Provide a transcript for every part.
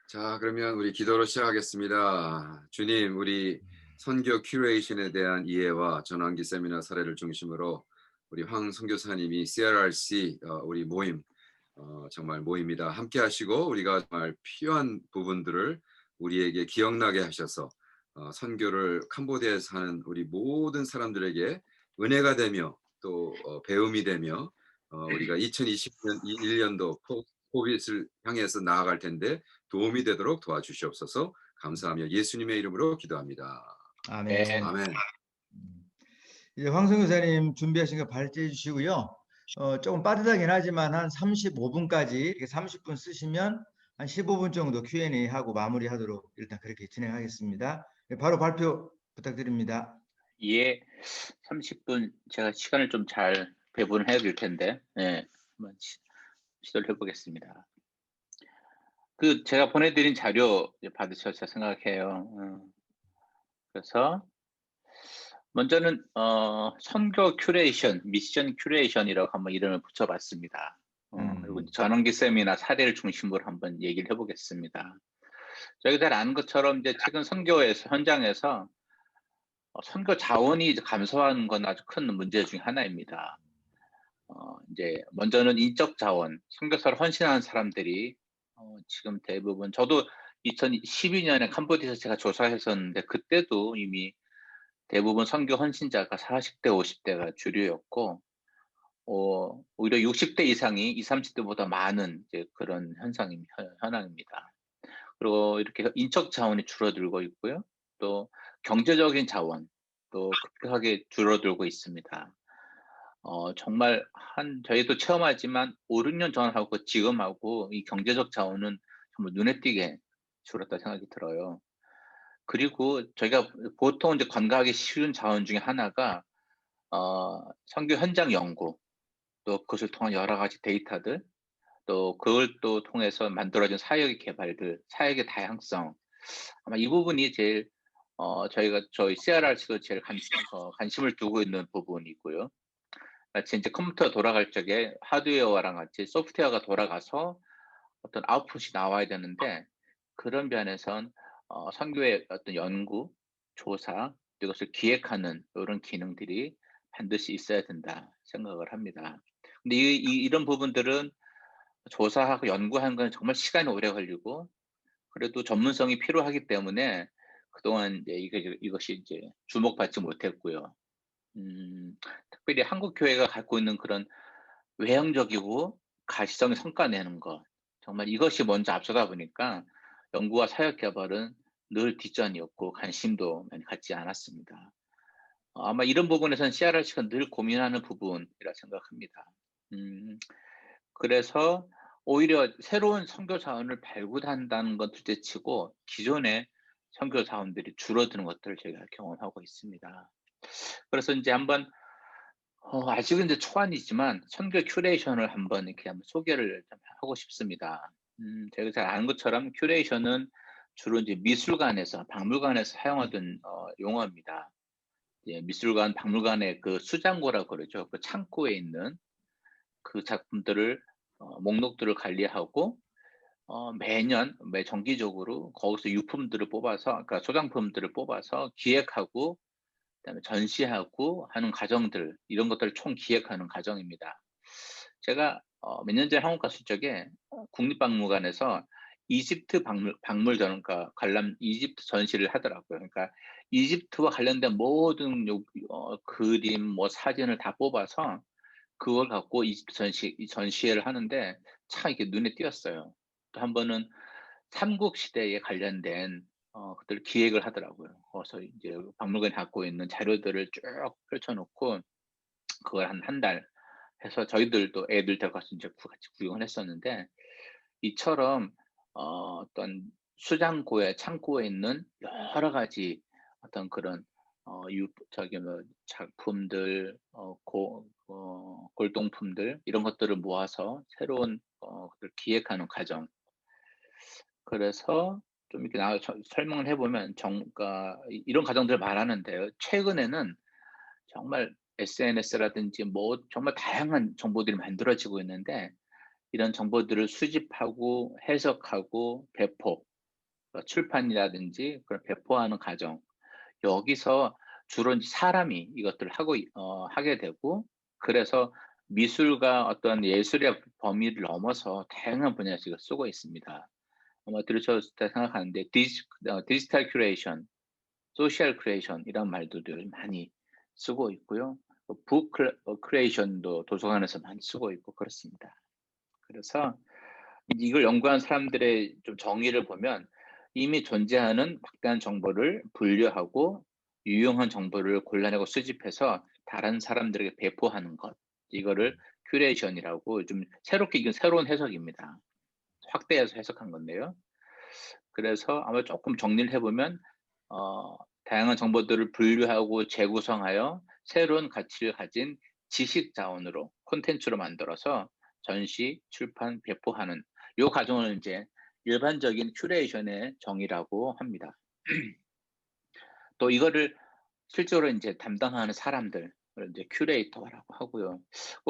자, 그러면 우리 기도로 시작하겠습니다. 주님, 우리 선교 큐레이션에 대한 이해와 전환기 세미나 사례를 중심으로 우리 황 선교사님이 CRRC 우리 모임 정말 모임이다 함께 하시고 우리가 정말 필요한 부분들을 우리에게 기억나게 하셔서 선교를 캄보디아에서 하는 우리 모든 사람들에게 은혜가 되며 또 배움이 되며 우리가 2020년 1년도 코빗을 향해서 나아갈 텐데 도움이 되도록 도와주시옵소서. 감사하며 예수님의 이름으로 기도합니다. 아멘. 네. 아멘. 이제 황성 교사님 준비하신 거 발제해 주시고요. 조금 빠듯하긴 하지만 한 35분까지 이렇게 30분 쓰시면 한 15분 정도 Q&A 하고 마무리하도록 일단 그렇게 진행하겠습니다. 바로 발표 부탁드립니다. 예, 30분 제가 시간을 좀 잘 배분을 해야 될 텐데, 네, 한번 시도를 해보겠습니다. 그 제가 보내드린 자료 받으셨다 생각해요. 그래서 먼저는 선교 큐레이션, 미션 큐레이션이라고 한번 이름을 붙여봤습니다. 그리고 전환기 쌤이나 사례를 중심으로 한번 얘기를 해보겠습니다. 저희가 잘 아는 것처럼 이제 최근 선교에서 현장에서 선교 자원이 이제 감소하는 건 아주 큰 문제 중 하나입니다. 이제 먼저는 인적 자원, 선교사를 헌신하는 사람들이 지금 대부분 저도 2012년에 캄보디아에서 제가 조사했었는데 그때도 이미 대부분 선교 헌신자가 40대, 50대가 주류였고 오히려 60대 이상이 20, 30대보다 많은 이제 그런 현황입니다. 그리고 이렇게 인적 자원이 줄어들고 있고요. 또 경제적인 자원 또 급격하게 줄어들고 있습니다. 정말 저희도 체험하지만 5, 6년 전하고 지금하고 이 경제적 자원은 정말 눈에 띄게 줄었다 생각이 들어요. 그리고 저희가 보통 이제 관가하기 쉬운 자원 중에 하나가 선교 현장 연구, 또 그것을 통한 여러 가지 데이터들, 또 그걸 또 통해서 만들어진 사역의 개발들, 사역의 다양성. 아마 이 부분이 제일 저희 CRRC도 제일 관심을 두고 있는 부분이고요. 마치 이제 컴퓨터 돌아갈 적에 하드웨어랑 같이 소프트웨어가 돌아가서 어떤 아웃풋이 나와야 되는데 그런 면에선 선교의 어떤 연구, 조사, 이것을 기획하는 이런 기능들이 반드시 있어야 된다 생각을 합니다. 근데 이런 부분들은 조사하고 연구하는 건 정말 시간이 오래 걸리고 그래도 전문성이 필요하기 때문에 그동안 이제 이것이 이제 주목받지 못했고요. 특별히 한국 교회가 갖고 있는 그런 외형적이고 가시성의 성과 내는 것, 정말 이것이 먼저 앞서다 보니까 연구와 사역 개발은 늘 뒷전이었고 관심도 많이 갖지 않았습니다. 아마 이런 부분에서는 CRRC가 늘 고민하는 부분이라 생각합니다. 그래서 오히려 새로운 선교 자원을 발굴한다는 건 둘째치고 기존의 선교 자원들이 줄어드는 것들을 저희가 경험하고 있습니다. 그래서 이제 한번 아직은 이제 초안이지만 선교 큐레이션을 한번 이렇게 한번 소개를 좀 하고 싶습니다. 저희가 잘 아는 것처럼 큐레이션은 주로 이제 미술관에서, 박물관에서 사용하던 용어입니다. 예, 미술관, 박물관의 그 수장고라고 그러죠. 그 창고에 있는 그 작품들을 목록들을 관리하고 매 정기적으로 거기서 유품들을 뽑아서, 그러니까 소장품들을 뽑아서 기획하고 그다음에 전시하고 하는 과정들, 이런 것들을 총 기획하는 과정입니다. 제가 몇 년 전에 한국 갔을 적에 국립박물관에서 이집트 박물 전가 관람 이집트 전시를 하더라고요. 그러니까 이집트와 관련된 모든 그림, 뭐 사진을 다 뽑아서 그걸 갖고 이집트 전시회를 하는데 참 이게 눈에 띄었어요. 또 한 번은 삼국 시대에 관련된 그들 기획을 하더라고요. 거기서 이제 박물관에 갖고 있는 자료들을 쭉 펼쳐놓고 그걸 한 달 해서 저희들도 애들 데려가서 이제 같이 구경을 했었는데 이처럼 어떤 수장고에 창고에 있는 여러 가지 어떤 그런 작품들, 골동품들 이런 것들을 모아서 새로운 것들 기획하는 과정. 그래서 좀 이렇게 설명을 해보면 그러니까 이런 과정들을 말하는데요. 최근에는 정말 SNS라든지 뭐 정말 다양한 정보들이 만들어지고 있는데 이런 정보들을 수집하고 해석하고 배포 출판이라든지 그런 배포하는 과정, 여기서 주로 이제 사람이 이것들을 하게 되고, 그래서 미술과 어떤 예술의 범위를 넘어서 다양한 분야에서 이걸 쓰고 있습니다. 아마 들으셨을 때 생각하는데 디지털 큐레이션, 소셜 큐레이션 이런 말들을 많이 쓰고 있고요. 북 크리에이션도 도서관에서 많이 쓰고 있고 그렇습니다. 그래서 이걸 연구한 사람들의 좀 정의를 보면 이미 존재하는 막대한 정보를 분류하고 유용한 정보를 골라내고 수집해서 다른 사람들에게 배포하는 것, 이거를 큐레이션이라고 좀 새롭게 이건 새로운 해석입니다. 확대해서 해석한 건데요. 그래서 아마 조금 정리를 해보면 다양한 정보들을 분류하고 재구성하여 새로운 가치를 가진 지식 자원으로 콘텐츠로 만들어서 전시, 출판, 배포하는 이 과정을 이제 일반적인 큐레이션의 정의라고 합니다. 또 이거를 실제로 이제 담당하는 사람들을 이제 큐레이터라고 하고요.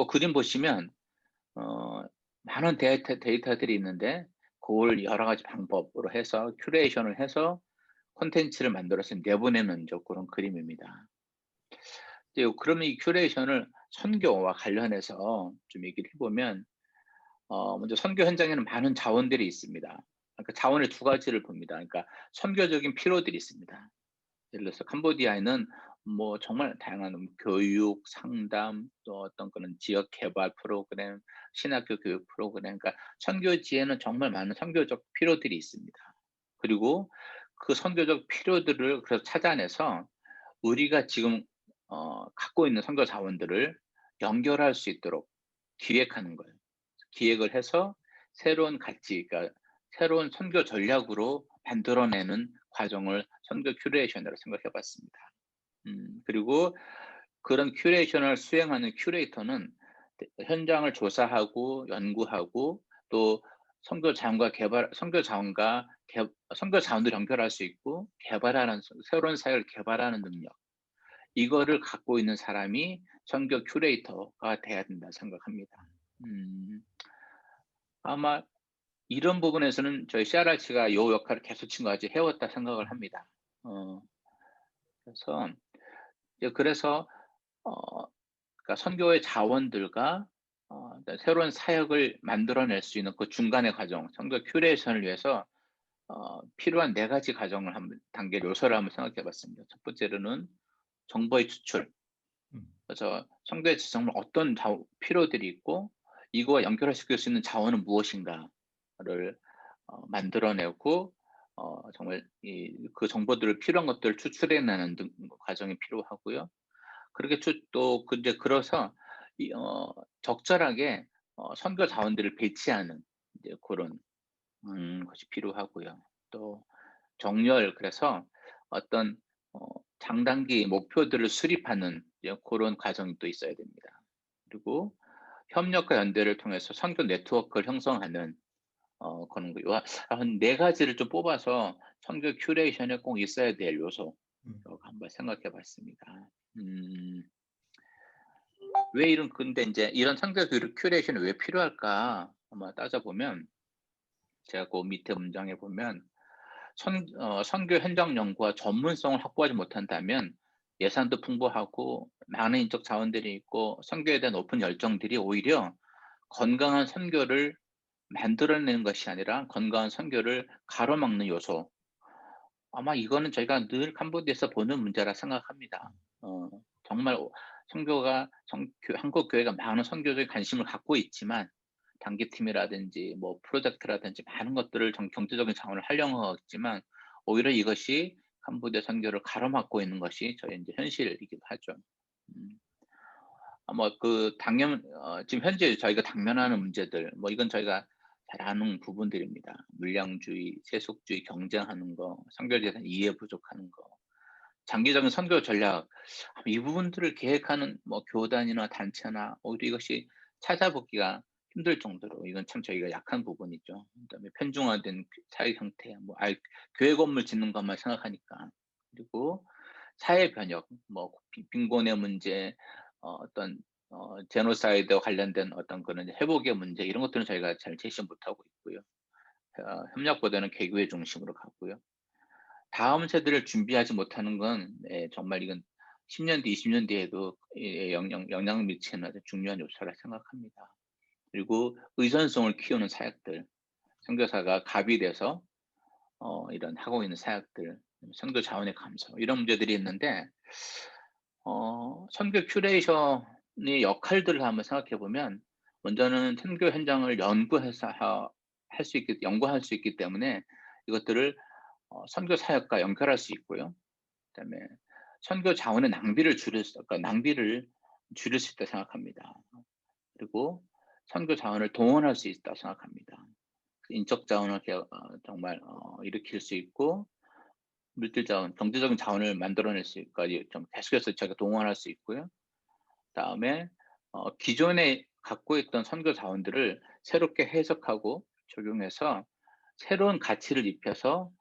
그림 보시면 많은 데이터들이 있는데 그걸 여러 가지 방법으로 해서 큐레이션을 해서 콘텐츠를 만들어서 내보내는 이제 그런 그림입니다. 그러면 이 큐레이션을 선교와 관련해서 좀 얘기를 해보면 먼저 선교 현장에는 많은 자원들이 있습니다. 그러니까 자원의 두 가지를 봅니다. 그러니까 선교적인 필요들이 있습니다. 예를 들어서 캄보디아에는 뭐 정말 다양한 교육, 상담, 또 어떤 그런 지역 개발 프로그램, 신학교 교육 프로그램, 그러니까 선교지에는 정말 많은 선교적 필요들이 있습니다. 그리고 그 선교적 필요들을 그래서 찾아내서 우리가 지금 갖고 있는 선교 자원들을 연결할 수 있도록 기획하는 거예요. 기획을 해서 새로운 가치, 그러니까 새로운 선교 전략으로 만들어내는 과정을 선교 큐레이션이라고 생각해 봤습니다. 그리고 그런 큐레이션을 수행하는 큐레이터는 현장을 조사하고 연구하고 또 선교 자원들 연결할 수 있고 개발하는 새로운 사회를 개발하는 능력, 이거를 갖고 있는 사람이 선교 큐레이터가 돼야 된다 생각합니다. 아마 이런 부분에서는 저희 CRRC가 이 역할을 계속 지금까지 해왔다 생각을 합니다. 그래서 그러니까 선교의 자원들과 새로운 사역을 만들어낼 수 있는 그 중간의 과정, 선교 큐레이션을 위해서 필요한 4가지 과정을 단계 요소를 한번 생각해 봤습니다. 첫 번째로는 정보의 추출. 그래서 선교의 정말 어떤 필요들이 있고 이거와 연결시킬 수 있는 자원은 무엇인가를 만들어내고 정말 그 정보들을 필요한 것들을 추출해내는 과정이 필요하고요. 그렇게 또 이제 그래서 적절하게 선교 자원들을 배치하는 이제 그런 것이 필요하고요. 또 정렬, 그래서 어떤 장단기 목표들을 수립하는 이제 그런 과정이 또 있어야 됩니다. 그리고 협력과 연대를 통해서 선교 네트워크를 형성하는 그런 거. 한 4가지를 좀 뽑아서 선교 큐레이션에 꼭 있어야 될 요소 한번 생각해 봤습니다. 왜 근데 이제 이런 선교 큐레이션이 왜 필요할까 한번 따져보면, 제가 그 밑에 문장에 보면 선교 현장 연구와 전문성을 확보하지 못한다면 예산도 풍부하고 많은 인적 자원들이 있고 선교에 대한 높은 열정들이 오히려 건강한 선교를 만들어내는 것이 아니라 건강한 선교를 가로막는 요소. 아마 이거는 저희가 늘 캄보디아에서 보는 문제라 생각합니다. 정말 한국 교회가 많은 선교적인 관심을 갖고 있지만 단기팀이라든지 뭐 프로젝트라든지 많은 것들을 경제적인 자원을 활용하고 있지만 오히려 이것이 캄보디아 선교를 가로막고 있는 것이 저희 이제 현실이기도 하죠. 아마 지금 현재 저희가 당면하는 문제들, 뭐 이건 저희가 잘 아는 부분들입니다. 물량주의, 세속주의 경쟁하는 거, 선교재산 이해 부족하는 거, 장기적인 선교 전략, 이 부분들을 계획하는 뭐 교단이나 단체나 오히려 이것이 찾아보기가 힘들 정도로 이건 참 저희가 약한 부분이죠. 그다음에 편중화된 사회 형태, 교회 건물 짓는 것만 생각하니까. 그리고 사회 변혁, 뭐 빈곤의 문제, 어떤 제노사이드와 관련된 어떤 그런 회복의 문제, 이런 것들은 저희가 잘 제시 못하고 있고요. 협력보다는 개교회 중심으로 가고요. 다음 세대를 준비하지 못하는 건 정말 이건 10년 뒤, 20년 뒤에도 영향을 미치는 아주 중요한 요소라 생각합니다. 그리고 의존성을 키우는 사역들, 선교사가 갑이 돼서 이런 하고 있는 사역들, 선교 자원의 감소 이런 문제들이 있는데 선교 큐레이션의 역할들을 한번 생각해 보면 먼저는 선교 현장을 연구해서 연구할 수 있기 때문에 이것들을 선교 사역과 연결할 수 있고요. 그다음에 선교 자원의 낭비를 줄일 수 있다 생각합니다. 그리고 선교 자원을 동원할 수 있다 생각합니다. 인적 자원을 정말 일으킬 수 있고 물질 자원, 경제적인 자원을 만들어낼 수까지 좀 계속해서 제가 동원할 수 있고요. 그다음에 기존에 갖고 있던 선교 자원들을 새롭게 해석하고 적용해서 새로운 가치를 입혀서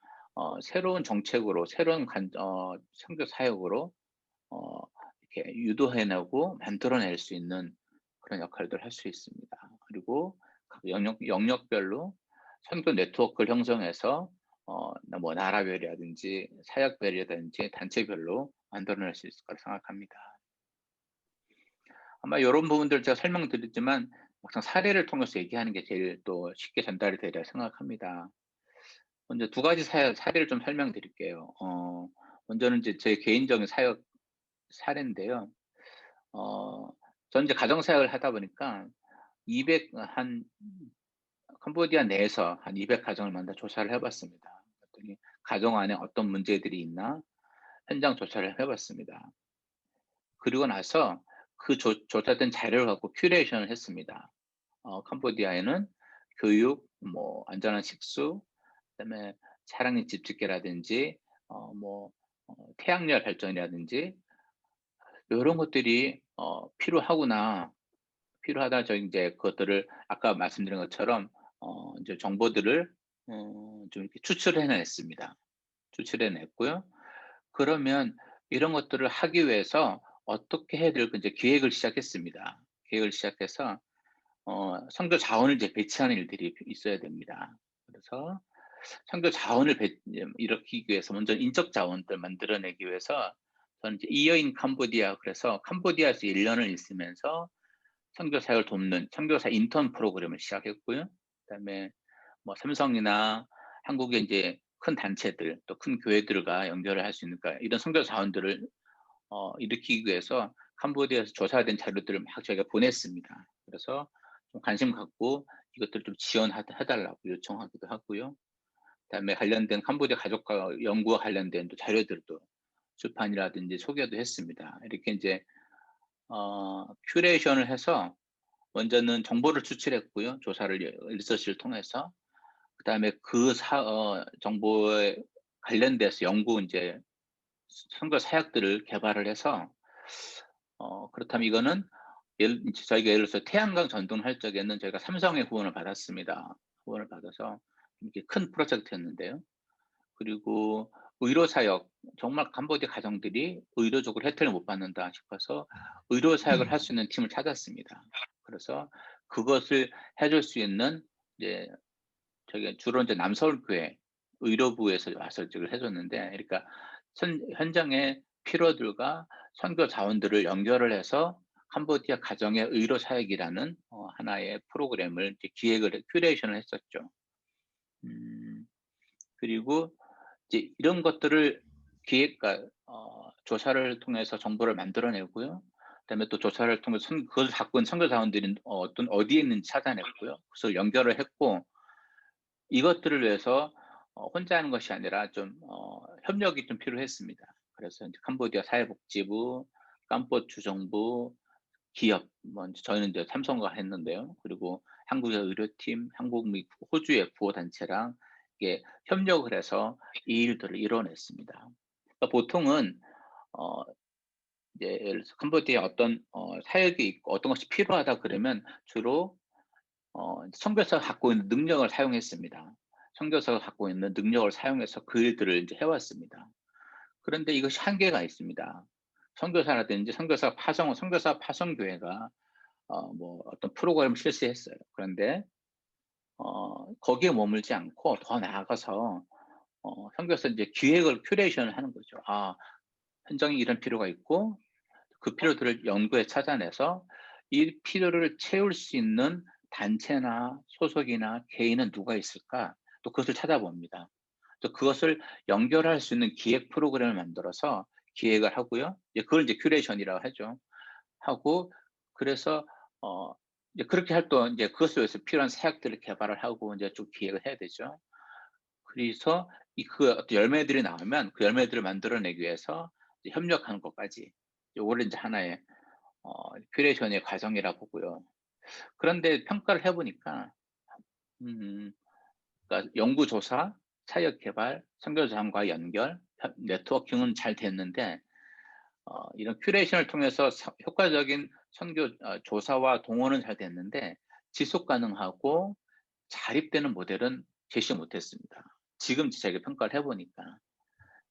새로운 정책으로 새로운 선교 사역으로 이렇게 유도해내고 만들어낼 수 있는 그런 역할들을 할 수 있습니다. 그리고 각 영역별로 선교 네트워크를 형성해서 뭐 나라별이라든지 사역별이라든지 단체별로 만들어낼 수 있을 거라 생각합니다. 아마 요런 부분들 제가 설명드렸지만 막상 사례를 통해서 얘기하는 게 제일 또 쉽게 전달이 되리라 생각합니다. 먼저 두 가지 사례를 좀 설명드릴게요. 먼저는 이제 제 개인적인 사례인데요. 저는 이제 가정 사역을 하다 보니까 200 한 캄보디아 내에서 한 200 가정을 만나 조사를 해 봤습니다. 그랬더니 가정 안에 어떤 문제들이 있나 현장 조사를 해 봤습니다. 그리고 나서 그 조사된 자료를 갖고 큐레이션을 했습니다. 캄보디아에는 교육, 뭐 안전한 식수, 그다음에 차량의 집짓기라든지 뭐 태양열 발전이라든지 요런 것들이 필요하다. 저 인제 그것들을 아까 말씀드린 것처럼 인제 정보들을 좀 이렇게 추출해 냈습니다. 추출해 냈고요. 그러면 이런 것들을 하기 위해서 어떻게 해야 될지 이제 기획을 시작했습니다. 계획을 시작해서 선교 자원을 이제 배치하는 일들이 있어야 됩니다. 그래서 선교 자원을 일으키기 위해서 먼저 인적 자원들 만들어내기 위해서 저는 이제 이어 인 캄보디아 그래서 캄보디아에서 1 년을 있으면서 선교 사역을 돕는 선교사 인턴 프로그램을 시작했고요. 그다음에 뭐 삼성이나 한국의 인제 큰 단체들 또 큰 교회들과 연결을 할 수 있는 그러니까 이런 선교 자원들을 일으키기 위해서 캄보디아에서 조사된 자료들을 막 저희가 보냈습니다. 그래서 좀 관심 갖고 이것들을 좀 해 달라고 요청하기도 하고요. 그다음에 관련된 캄보디아 가족과 연구와 관련된 또 자료들도 출판이라든지 소개도 했습니다. 이렇게 인제 큐레이션을 해서 먼저는 정보를 추출했고요. 리서치를 통해서. 그다음에 정보에 관련돼서 연구 인제 선거 사역들을 개발을 해서 그렇다면 이거는 저희가 예를 들어서 태양광 전등을 할 적에는 저희가 삼성의 후원을 받았습니다. 후원을 받아서 이렇게 큰 프로젝트였는데요. 그리고 의료 사역 정말 캄보디아 가정들이 의료적으로 혜택을 못 받는다 싶어서 의료 사역을 할 수 있는 팀을 찾았습니다. 그래서 그것을 해줄 수 있는 이제 저기 주로 이제 남서울교회 의료부에서 와서 이걸 해 줬는데 그러니까 현장의 필요들과 선교 자원들을 연결을 해서 캄보디아 가정의 의료 사역이라는 하나의 프로그램을 이제 큐레이션을 했었죠. 음 그리고 이제 이런 것들을 조사를 통해서 정보를 만들어내고요. 그다음에 또 조사를 통해서 그걸 갖고 있는 선교 자원들이 어디에 있는지 찾아냈고요. 그래서 연결을 했고 이것들을 위해서 혼자 하는 것이 아니라 좀 협력이 좀 필요했습니다. 그래서 인제 캄보디아 사회복지부, 캄보추 정부, 기업 뭐 인제 저희는 이제 삼성과 했는데요. 그리고 한국의 의료팀, 한국 및 호주의 구호 단체랑 이게 협력을 해서 이 일들을 이뤄냈습니다. 그러니까 보통은 어 이제 예를 들어서 캄보디아에 어떤 사역이 있고 어떤 것이 필요하다 그러면 주로 선교사가 갖고 있는 능력을 사용했습니다. 선교사가 갖고 있는 능력을 사용해서 그 일들을 인제 해 왔습니다. 그런데 이것이 한계가 있습니다. 선교사라든지 선교사 파송교회가 뭐 어떤 프로그램을 실시했어요. 그런데 거기에 머물지 않고 더 나아가서 선교사 이제 기획을 큐레이션을 하는 거죠. 현장에 이런 필요가 있고 그 필요들을 연구해 찾아내서 이 필요를 채울 수 있는 단체나 소속이나 개인은 누가 있을까? 또 그것을 찾아봅니다. 또 그것을 연결할 수 있는 기획 프로그램을 만들어서 기획을 하고요. 그걸 이제 큐레이션이라고 하죠. 하고 그래서 어 이제 그렇게 할 또 이제 그것을 위해서 필요한 사역들을 개발을 하고 이제 좀 기획을 해야 되죠. 그래서 그 어떤 열매들이 나오면 그 열매들을 만들어내기 위해서 이제 협력하는 것까지 요거를 이제 하나의 큐레이션의 과정이라 보고요. 그런데 평가를 해 보니까 음 그러니까 연구 조사, 사역 개발, 선교사항과 연결, 네트워킹은 잘 됐는데 이런 큐레이션을 통해서 효과적인 선교 조사와 동원은 잘 됐는데 지속 가능하고 자립되는 모델은 제시 못했습니다. 지금 제가 평가를 해보니까.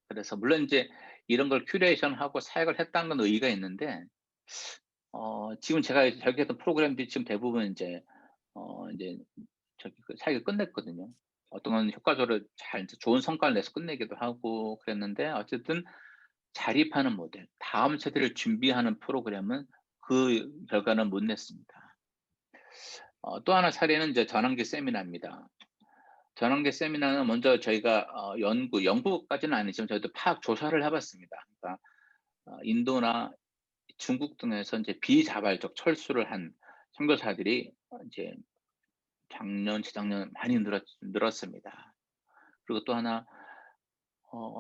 그래서 물론 이제 이런 걸 큐레이션하고 사역을 했다는 건 의의가 있는데 지금 제가 설계했던 프로그램들이 지금 대부분 이제 그 사역을 끝냈거든요. 어떤 건 효과적으로 잘 이제 좋은 성과를 내서 끝내기도 하고 그랬는데 어쨌든 자립하는 모델, 다음 세대를 준비하는 프로그램은 그 결과는 못 냈습니다. 또 하나 사례는 이제 전환기 세미나입니다. 전환기 세미나는 먼저 저희가 연구까지는 아니지만 저희도 파악 조사를 해봤습니다. 그러니까 인도나 중국 등에서 이제 비자발적 철수를 한 선교사들이 이제 작년, 재작년 많이 늘었습니다. 그리고 또 하나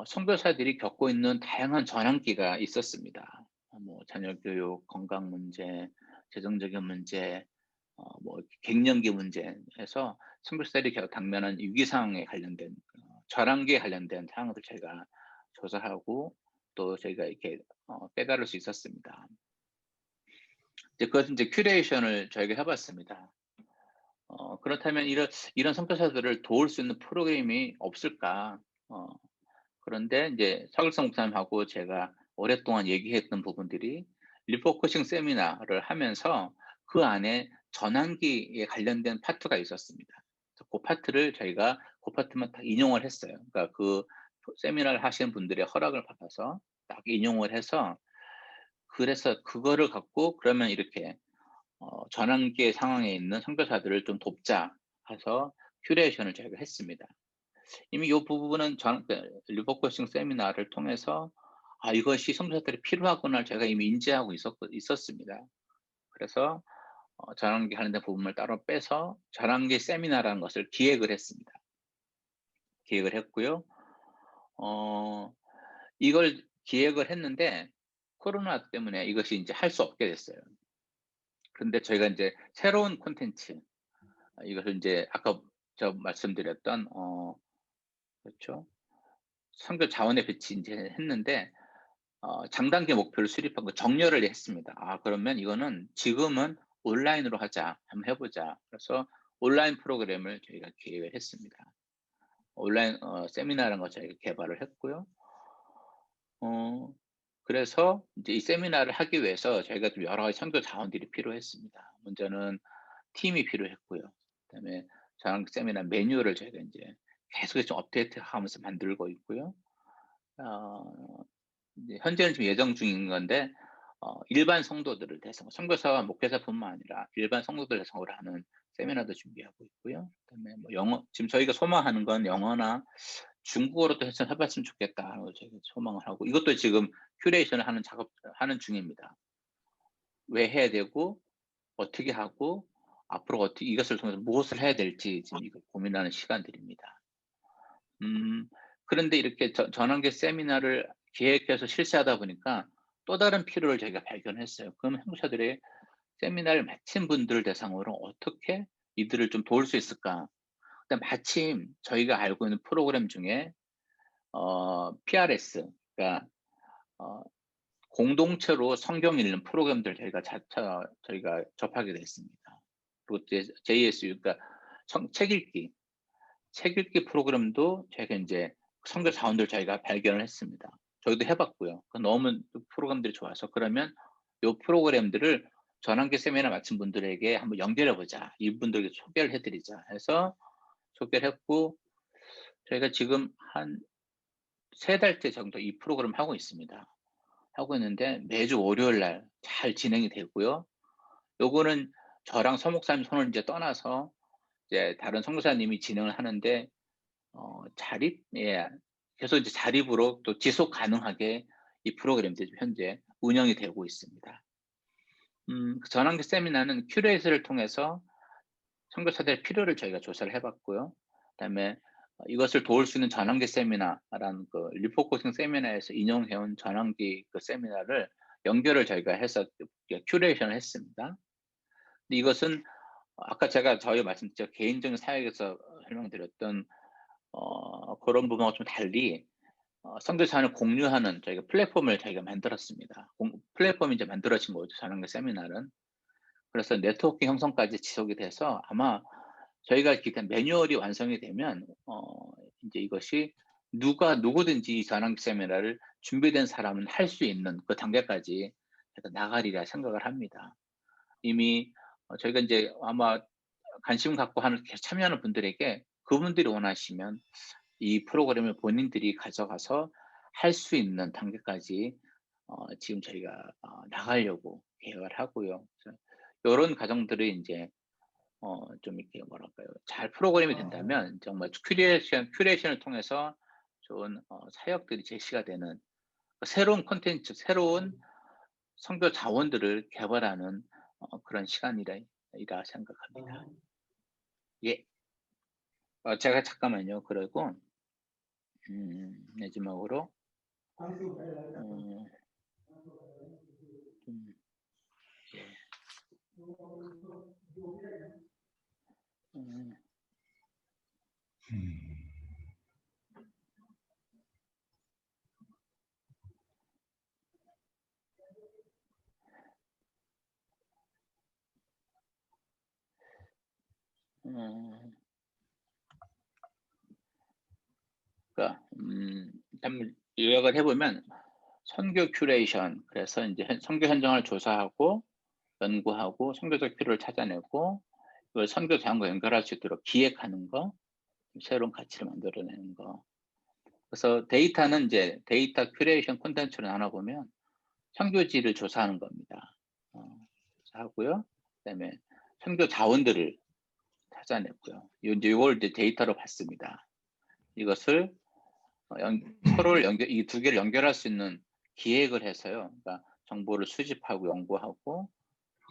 선교사들이 겪고 있는 다양한 전환기가 있었습니다. 뭐 자녀 교육, 건강 문제, 재정적인 문제, 뭐 갱년기 문제에서 선교사들이 당면한 위기 상황에 관련된 전환기에 관련된 사항들 저희가 조사하고 또 저희가 이렇게 빼달을 수 있었습니다. 이제 그것은 이제 큐레이션을 저희가 해봤습니다. 그렇다면 이런 선교사들을 도울 수 있는 프로그램이 없을까? 그런데 이제 서글성 목사님하고 제가 오랫동안 얘기했던 부분들이 리포커싱 세미나를 하면서 그 안에 전환기에 관련된 파트가 있었습니다. 그 파트를 저희가 그 파트만 딱 인용을 했어요. 그러니까 그 세미나를 하시는 분들의 허락을 받아서 딱 인용을 해서 그래서 그거를 갖고 그러면 이렇게 전환기의 상황에 있는 선교사들을 좀 돕자 해서 큐레이션을 저희가 했습니다. 이미 이 부분은 리포커싱 세미나를 통해서 이것이 선교사들이 필요하구나를 제가 이미 인지하고 있었습니다. 그래서 전환기 관련된 부분을 따로 빼서 전환기 세미나라는 것을 기획을 했습니다. 기획을 했고요. 이걸 기획을 했는데 코로나 때문에 이것이 이제 할 수 없게 됐어요. 그런데 저희가 이제 새로운 콘텐츠 이것을 이제 아까 저 말씀드렸던 그렇죠. 선교 자원의 배치 이제 했는데 장단기 목표를 수립하고 정렬을 했습니다. 그러면 이거는 지금은 온라인으로 하자. 한번 해보자. 그래서 온라인 프로그램을 저희가 기획을 했습니다. 온라인 세미나라는 거 저희가 개발을 했고요. 그래서 이제 이 세미나를 하기 위해서 저희가 좀 여러 가지 선교 자원들이 필요했습니다. 먼저는 팀이 필요했고요. 그다음에 저랑 세미나 매뉴얼을 저희가 이제 계속 좀 업데이트하면서 만들고 있고요. 이제 현재는 좀 예정 중인 건데 일반 성도들을 대상, 선교사와 목회자뿐만 아니라 일반 성도들 대상으로 하는 세미나도 준비하고 있고요. 그다음에 뭐 영어, 지금 저희가 소망하는 건 영어나 중국어로도 해봤으면 좋겠다라고 저희가 소망을 하고 이것도 지금 큐레이션을 하는 중입니다. 왜 해야 되고 어떻게 하고 앞으로 어떻게 이것을 통해서 무엇을 해야 될지 지금 이걸 고민하는 시간들입니다. 그런데 이렇게 전환기 세미나를 기획해서 실시하다 보니까 또 다른 필요를 저희가 발견했어요. 그럼 선교사들의 세미나를 마친 분들을 대상으로 어떻게 이들을 좀 도울 수 있을까? 근데 마침 저희가 알고 있는 프로그램 중에 PRS, 그러니까 공동체로 성경 읽는 프로그램들 저희가 접하게 됐습니다. 그리고 JSU, 그러니까 책 읽기 프로그램도 저희가 이제 선교 자원들 저희가 발견을 했습니다. 저희도 해봤고요. 너무 프로그램들이 좋아서 그러면 이 프로그램들을 전환기 세미나 마친 분들에게 한번 연결해 보자. 이분들에게 소개를 해드리자 해서 소개를 했고 저희가 지금 한 3달째 정도 이 프로그램 하고 있습니다. 하고 있는데 매주 월요일 날 잘 진행이 되고요. 요거는 저랑 서 목사님 손을 이제 떠나서 이제 다른 선교사님이 진행을 하는데 계속 이제 자립으로 또 지속 가능하게 이 프로그램들이 현재 운영이 되고 있습니다. 그 전환기 세미나는 큐레이터를 통해서 선교사들의 필요를 저희가 조사를 해봤고요. 그다음에 이것을 도울 수 있는 전환기 세미나라는 그 리포커싱 세미나에서 인용해온 전환기 그 세미나를 연결을 저희가 해서 큐레이션을 했습니다. 근데 이것은 아까 제가 저희 말씀드렸죠. 개인적인 사역에서 설명드렸던 그런 부분하고 좀 달리 선교사를 공유하는 저희가 플랫폼을 저희가 만들었습니다. 플랫폼이 이제 만들어진 거죠. 전환기 세미나는. 그래서 네트워킹 형성까지 지속이 돼서 아마 저희가 기간 매뉴얼이 완성이 되면 이제 이것이 누구든지 이 전환기 세미나를 준비된 사람은 할 수 있는 그 단계까지 나가리라 생각을 합니다. 이미 저희가 이제 아마 관심 갖고 참여하는 분들에게 그분들이 원하시면 이 프로그램을 본인들이 가져가서 할 수 있는 단계까지 지금 저희가 나가려고 계획을 하고요. 이런 과정들이 이제 좀 이렇게 뭐랄까요, 잘 프로그램이 된다면 정말 큐레이션을 통해서 좋은 사역들이 제시가 되는 새로운 콘텐츠, 새로운 선교 자원들을 개발하는 그런 시간이라 생각합니다. 예. 제가 잠깐만요. 그리고 마지막으로 예. 그러니까 한번 요약을 해보면 선교 큐레이션, 그래서 이제 선교 현장을 조사하고 연구하고 선교적 필요를 찾아내고 이걸 선교 자원과 연결할 수 있도록 기획하는 거, 새로운 가치를 만들어내는 거. 그래서 데이터는 이제 데이터 큐레이션 콘텐츠로 나눠보면 선교지를 조사하는 겁니다. 하고요. 그다음에 선교 자원들을 찾아냈고요. 이걸 이제 데이터로 봤습니다. 이것을 서로를 이 두 개를 연결할 수 있는 기획을 해서요. 그러니까 정보를 수집하고 연구하고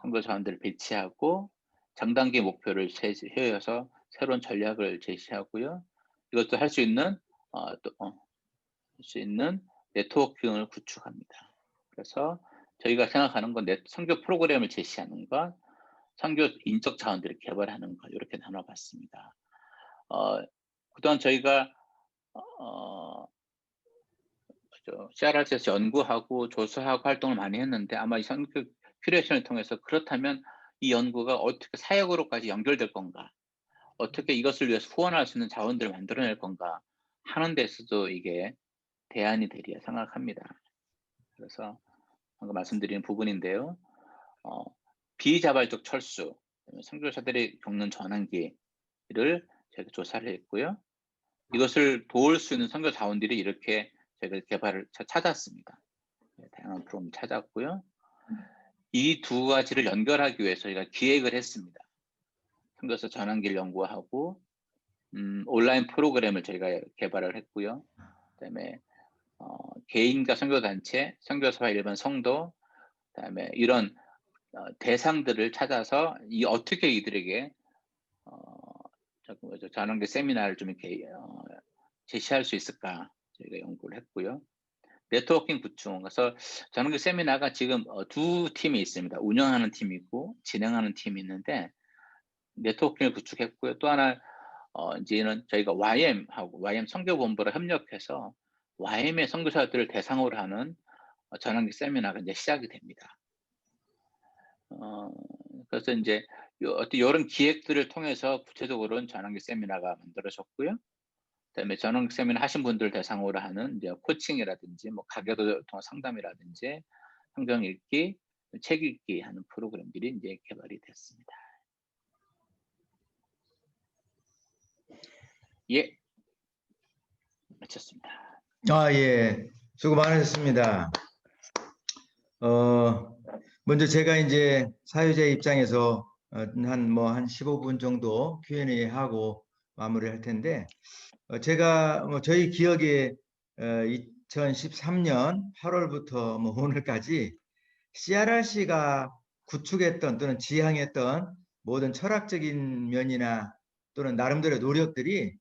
선교 자원들을 배치하고 장단기 목표를 세워서 새로운 전략을 제시하고요. 이것도 할 수 있는 네트워킹을 구축합니다. 그래서 저희가 생각하는 건 선교 프로그램을 제시하는 것, 선교 인적 자원들을 개발하는 것, 이렇게 나눠봤습니다. 그동안 저희가 CRRC에서 연구하고 조사하고 활동을 많이 했는데 아마 이 선교 큐레이션을 통해서 그렇다면 이 연구가 어떻게 사역으로까지 연결될 건가, 어떻게 이것을 위해서 후원할 수 있는 자원들을 만들어낼 건가 하는 데서도 이게 대안이 되리라 생각합니다. 그래서 방금 말씀드린 부분인데요. 비자발적 철수, 선교사들이 겪는 전환기를 저희가 조사를 했고요. 이것을 도울 수 있는 선교 자원들이 이렇게 저희가 개발을 찾았습니다. 다양한 프로그램을 찾았고요. 이 두 가지를 연결하기 위해서 저희가 기획을 했습니다. 선교사 전환기를 연구하고 온라인 프로그램을 저희가 개발을 했고요. 그다음에 개인과 선교단체, 선교사와 일반 성도, 그다음에 이런 대상들을 찾아서 어떻게 이들에게 전환기 세미나를 좀 이렇게 제시할 수 있을까 저희가 연구를 했고요. 네트워킹 구축, 그래서 전환기 세미나가 지금 두 팀이 있습니다. 운영하는 팀이고 진행하는 팀이 있는데 네트워킹을 구축했고요. 또 하나 이제는 저희가 YM하고 YM 선교본부를 협력해서 YM의 선교사들을 대상으로 하는 전환기 세미나가 이제 시작이 됩니다. 그래서 이제 이런 기획들을 통해서 구체적으로는 전환기 세미나가 만들어졌고요. 그다음에 전환기 세미나 하신 분들 대상으로 하는 이제 코칭이라든지 뭐 가계도 통한 상담이라든지 성경 읽기, 책 읽기 하는 프로그램들이 이제 개발이 됐습니다. 예, 마쳤습니다. 예. 수고 많으셨습니다. 먼저 제가 이제 사유자 입장에서 한 15분 정도 Q&A 하고 마무리할 텐데, 제가 저희 기억에 2013년 8월부터 오늘까지 CRRC가 구축했던 또는 지향했던 모든 철학적인 면이나 또는 나름대로의 노력들이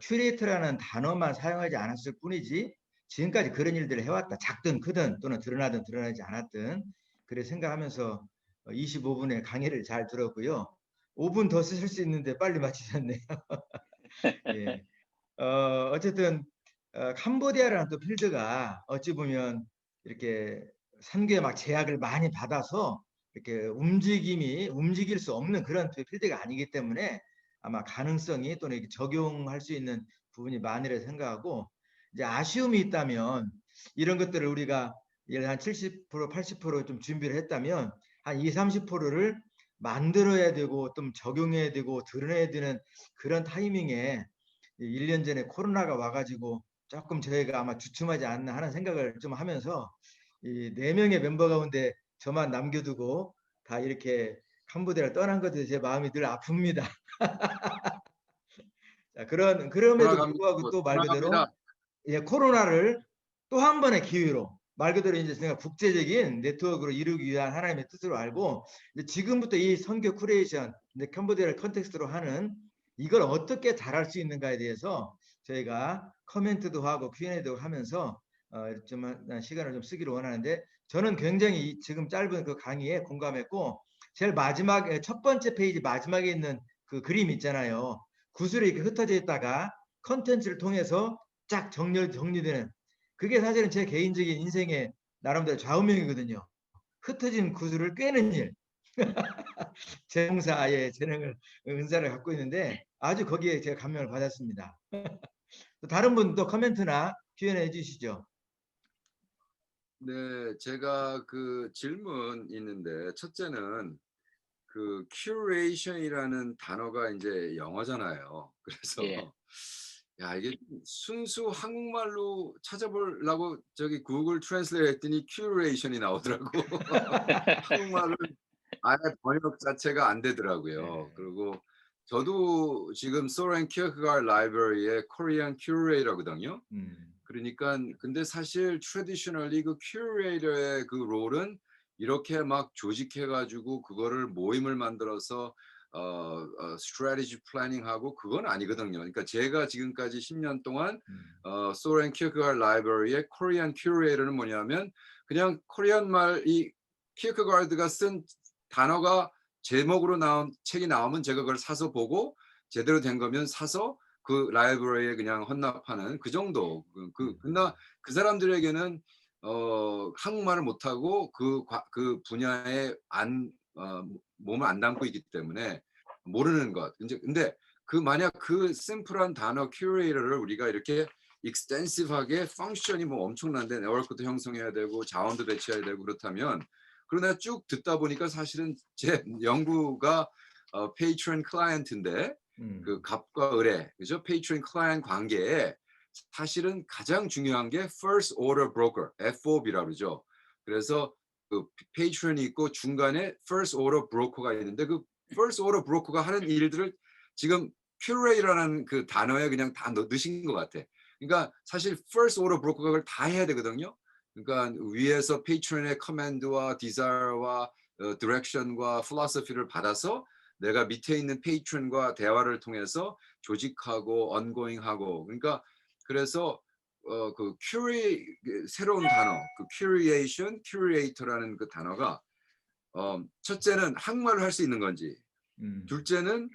큐레이터라는 단어만 사용하지 않았을 뿐이지 지금까지 그런 일들을 해왔다. 작든 크든 또는 드러나든 드러나지 않았든 그래 생각하면서 25분의 강의를 잘 들었고요. 5분 더 쓰실 수 있는데 빨리 마치셨네요. 예. 어쨌든 캄보디아라는 또 필드가 어찌 보면 이렇게 선교에 막 제약을 많이 받아서 이렇게 움직일 수 없는 그런 필드가 아니기 때문에 아마 가능성이 또는 이렇게 적용할 수 있는 부분이 많으리라 생각하고, 이제 아쉬움이 있다면 이런 것들을 우리가 예를 한 70%, 80%좀 준비를 했다면 한 20, 30%를 만들어야 되고 좀 적용해야 되고 드러내야 되는 그런 타이밍에 1년 전에 코로나가 와가지고 조금 저희가 아마 주춤하지 않나 하는 생각을 좀 하면서 이 4명의 멤버 가운데 저만 남겨두고 다 이렇게 캄보디아를 떠난 것에 제 마음이 늘 아픕니다. 자, 그럼에도 불구하고 또 말 그대로 돌아갑니다. 코로나를 또 한 번의 기회로 말 그대로 이제 제가 국제적인 네트워크로 이루기 위한 하나님의 뜻으로 알고, 이제 지금부터 이 선교 쿠레이션, 캄보디아를 컨텍스트로 하는 이걸 어떻게 잘할 수 있는가에 대해서 저희가 커멘트도 하고 Q&A도 하면서 좀 시간을 좀 쓰기를 원하는데, 저는 굉장히 지금 짧은 그 강의에 공감했고, 제일 마지막에 첫 번째 페이지 마지막에 있는 그 그림 있잖아요. 구슬이 이렇게 흩어져 있다가 컨텐츠를 통해서 쫙 정리되는, 그게 사실은 제 개인적인 인생의 나름대로 좌우명이거든요. 흩어진 구슬을 꿰는 일. 제 봉사의 재능을, 은사를 갖고 있는데 아주 거기에 제가 감명을 받았습니다. 다른 분 또 코멘트나 Q&A 해주시죠. 네, 제가 그 질문 있는데 첫째는 그 curation이라는 단어가 이제 영어잖아요. 그래서 예. 야, 이게 순수 한국말로 찾아보려고 저기 구글 트랜슬레이트 했더니 curation이 나오더라고. 한국말은 아예 번역 자체가 안 되더라고요. 그리고 저도 지금 소렌 키어크가드 라이브러리의 코리안 큐레이터거든요. 그러니까 근데 사실 트래디셔널리 그 큐레이터의 그 롤은 이렇게 막 조직해 가지고 그거를 모임을 만들어서 스트래티지 플래닝하고 그건 아니거든요. 그러니까 제가 지금까지 10년 동안 소렌 키어크가드 라이브러리의 코리안 큐레이터는 뭐냐면 그냥 코리안 말 이 키어크가드가 쓴 단어가 제목으로 나온 책이 나오면 제가 그걸 사서 보고 제대로 된 거면 사서 그 라이브러리에 그냥 헌납하는 그 정도. 그러나 그 사람들에게는 한국말을 못하고 그 분야에 몸을 안 담고 있기 때문에 모르는 것. 근데 그 만약 그 심플한 단어 큐레이터를 우리가 이렇게 익스텐시브하게 펑션이 뭐 엄청난데 네트워크도 형성해야 되고 자원도 배치해야 되고 그렇다면, 그러나 쭉 듣다 보니까 사실은 제 연구가 페이트런 클라이언트인데 그 갑과 을의 그죠 페이트런 클라이언트 관계에 사실은 가장 중요한 게 first order broker FOB라고 그러죠. 그래서 그 페이트런이 있고 중간에 first order broker가 있는데 그 first order broker가 하는 일들을 지금 큐레이터라는 그 단어에 그냥 다 넣으신 것 같아. 그러니까 사실 first order broker가 그걸 다 해야 되거든요. 그러니까 위에서 페이트런의 커맨드와 디자이어와 디렉션과 필로소피를 받아서 내가 밑에 있는 페이트런과 대화를 통해서 조직하고 ongoing하고, 그러니까 그래서 그 새로운 단어 그 curation, curator라는 그 단어가 첫째는 한국말을 할 수 있는 건지, 둘째는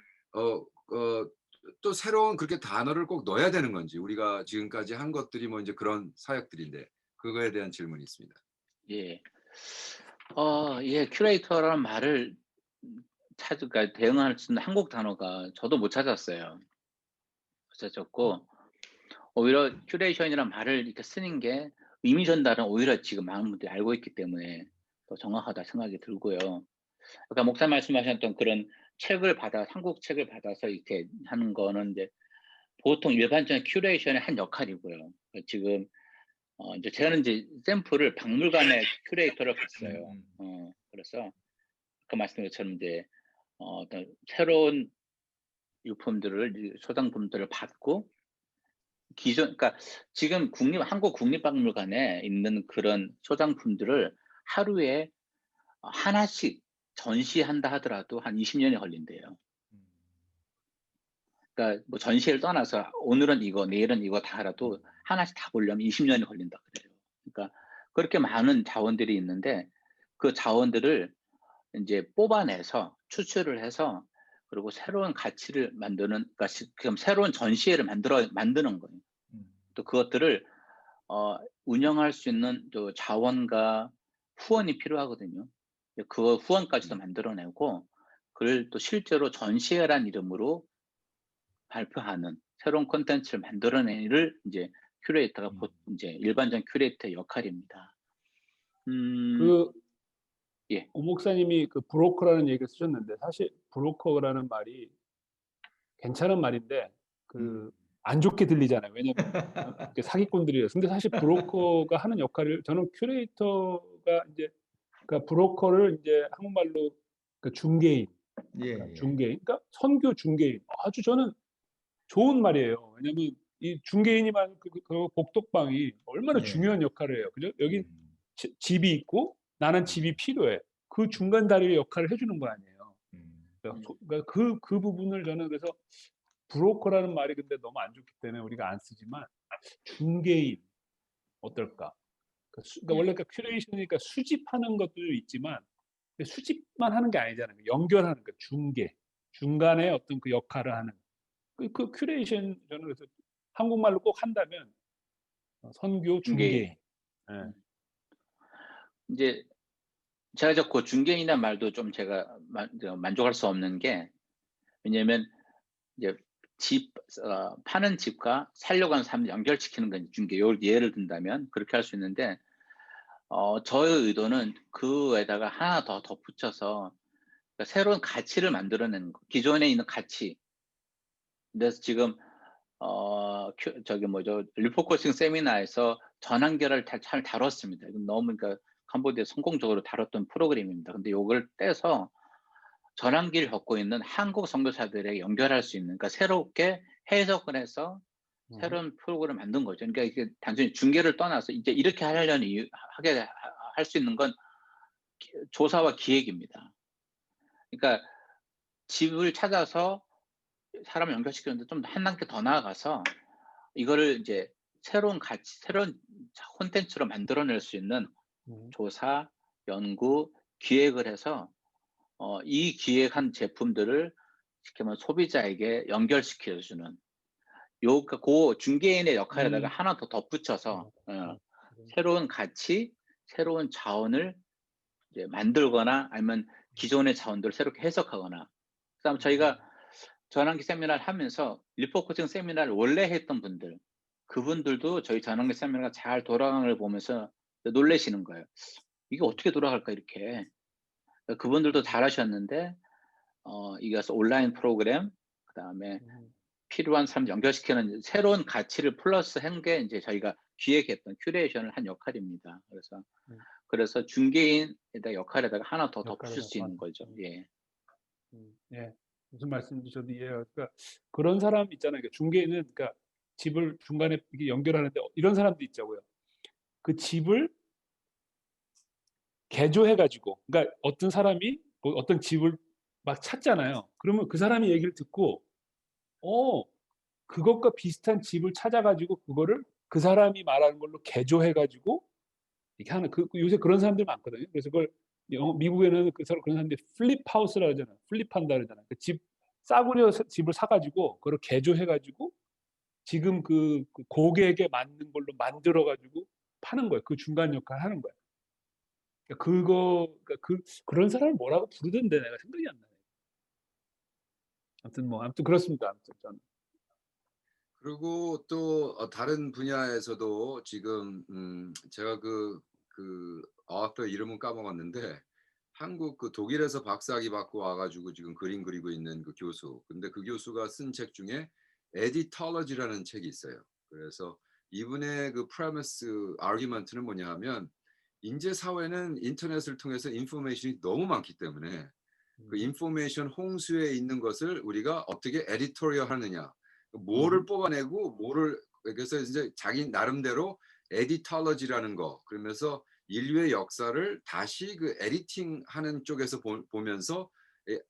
또 새로운 그렇게 단어를 꼭 넣어야 되는 건지, 우리가 지금까지 한 것들이 뭐 이제 그런 사역들인데 그거에 대한 질문이 있습니다. 예. 예, 큐레이터라는 말을 그러니까 대응할 수 있는 한국 단어가 저도 못 찾았어요. 못 찾았고, 오히려 큐레이션이라는 말을 이렇게 쓰는 게 의미 전달은 오히려 지금 많은 분들이 알고 있기 때문에 더 정확하다 생각이 들고요. 아까 목사 말씀하셨던 그런 한국 책을 받아서 이렇게 하는 거는 이제 보통 일반적인 큐레이션의 한 역할이고요. 지금 이제 저는 이제 샘플을 박물관에 큐레이터를 갔어요. 그래서 그 말씀드린 것처럼 이제 어떤 새로운 유품들을 소장품들을 받고 그러니까 지금 한국 국립박물관에 있는 그런 소장품들을 하루에 하나씩 전시한다 하더라도 한 20년이 걸린대요. 그러니까 뭐 전시를 떠나서 오늘은 이거, 내일은 이거 다 하라도 하나씩 다 보려면 20년이 걸린다 그래요. 그러니까 그렇게 많은 자원들이 있는데 그 자원들을 이제 뽑아내서 추출을 해서 그리고 새로운 가치를 만드는, 그러니까 지금 새로운 전시회를 만드는 거예요. 또 그것들을 운영할 수 있는 또 자원과 후원이 필요하거든요. 그 후원까지도 만들어내고 그걸 또 실제로 전시회란 이름으로 발표하는 새로운 콘텐츠를 만들어내는 일을 이제 큐레이터가 이제 일반적인 큐레이터의 역할입니다. 그 예. 오 목사님이 그 브로커라는 얘기를 쓰셨는데 사실 브로커라는 말이 괜찮은 말인데 그 안 좋게 들리잖아요. 왜냐면 이렇게 사기꾼들이에요. 근데 사실 브로커가 하는 역할을 저는 큐레이터가 이제 그러니까 브로커를 이제 한국말로 그 중개인, 그러니까 예. 중개인, 그러니까 선교 중개인. 아주 저는 좋은 말이에요. 왜냐면 이 중개인이만 그 복덕방이 얼마나 네. 중요한 역할을 해요. 그죠? 여기 집이 있고 나는 집이 필요해. 그 중간 다리의 역할을 해주는 거 아니에요. 그러니까 그 부분을 저는 그래서 브로커라는 말이 근데 너무 안 좋기 때문에 우리가 안 쓰지만 중개인 어떨까? 그러니까 원래 그 큐레이션이니까 수집하는 것도 있지만 수집만 하는 게 아니잖아요. 연결하는 거 중개, 중간에 어떤 그 역할을 하는 그 큐레이션 저는 그래서 한국말로 꼭 한다면 선교 중개인. 예. 이제 제가 그 중개인이란 말도 좀 제가 만족할 수 없는 게 왜냐면 이제 파는 집과 살려고 하는 사람을 연결시키는 건 중개. 예를 든다면 그렇게 할 수 있는데 저의 의도는 그에다가 하나 더 덧붙여서 그러니까 새로운 가치를 만들어내는 거. 기존에 있는 가치. 그래서 지금 리포커싱 세미나에서 전환결을 잘 다뤘습니다. 이건 너무 그러니까 캄보디아 성공적으로 다뤘던 프로그램입니다. 근데 이걸 떼서 전환기를 겪고 있는 한국 선교사들에게 연결할 수 있는, 그러니까 새롭게 해석을 해서 새로운 프로그램을 만든 거죠. 그러니까 이게 단순히 중계를 떠나서 이제 이렇게 하려는 하게 할 수 있는 건 조사와 기획입니다. 그러니까 집을 찾아서 사람을 연결시키는데 좀 한 단계 더 나아가서 이거를 이제 새로운 가치, 새로운 콘텐츠로 만들어낼 수 있는 조사, 연구, 기획을 해서 이 기획한 제품들을 쉽게 말하면 소비자에게 연결시켜주는 그 중개인의 역할에다가 하나 더 덧붙여서 새로운 가치, 새로운 자원을 이제 만들거나 아니면 기존의 자원들을 새롭게 해석하거나 그다음 저희가 전환기 세미나를 하면서 리포커싱 세미나를 원래 했던 분들 그분들도 저희 전환기 세미나가 잘 돌아가는 걸 보면서 놀라시는 거예요. 이게 어떻게 돌아갈까 이렇게. 그분들도 잘하셨는데 이게 온라인 프로그램 그다음에 필요한 사람 연결시키는 새로운 가치를 플러스 한 게 이제 저희가 기획했던 큐레이션을 한 역할입니다. 그래서 중개인에다 역할에다가 하나 더 덧붙일 수 있는 거죠. 예. 예. 무슨 말씀인지 저도 이해해요. 그러니까 그런 사람 있잖아요. 그러니까 중개인은 그러니까 집을 중간에 이렇게 연결하는데 이런 사람도 있자고요. 그 집을 개조해가지고, 그러니까 어떤 사람이 뭐 어떤 집을 막 찾잖아요. 그러면 그 사람이 얘기를 듣고, 그것과 비슷한 집을 찾아가지고 그거를 그 사람이 말하는 걸로 개조해가지고 이렇게 하는 요새 그런 사람들 많거든요. 그래서 그걸 미국에는 그런 사람들이 플립 하우스라고 하잖아요. 플립한다 그러잖아요. 집 싸구려 집을 사가지고 그걸 개조해가지고 지금 그 고객에게 맞는 걸로 만들어가지고 파는 거예요. 그 중간 역할 하는 거예요. 그러니까 그런 사람을 뭐라고 부르던데 내가 생각이 안 나요. 아무튼 그렇습니다. 아무튼 저는. 그리고 또 다른 분야에서도 지금 제가 그 그 author 이름은 까먹었는데 한국 그 독일에서 박사학위 받고 와 가지고 지금 그림 그리고 있는 그 교수. 근데 그 교수가 쓴 책 중에 Editology라는 책이 있어요. 그래서 이분의 그 premise argument는 뭐냐 하면 인제 사회는 인터넷을 통해서 인포메이션이 너무 많기 때문에 그 인포메이션 홍수에 있는 것을 우리가 어떻게 에디토리얼 하느냐. 뭐를 뽑아내고 뭐를 그래서 이제 자기 나름대로 에디톨로지라는 거 그러면서 인류의 역사를 다시 그 에디팅하는 쪽에서 보면서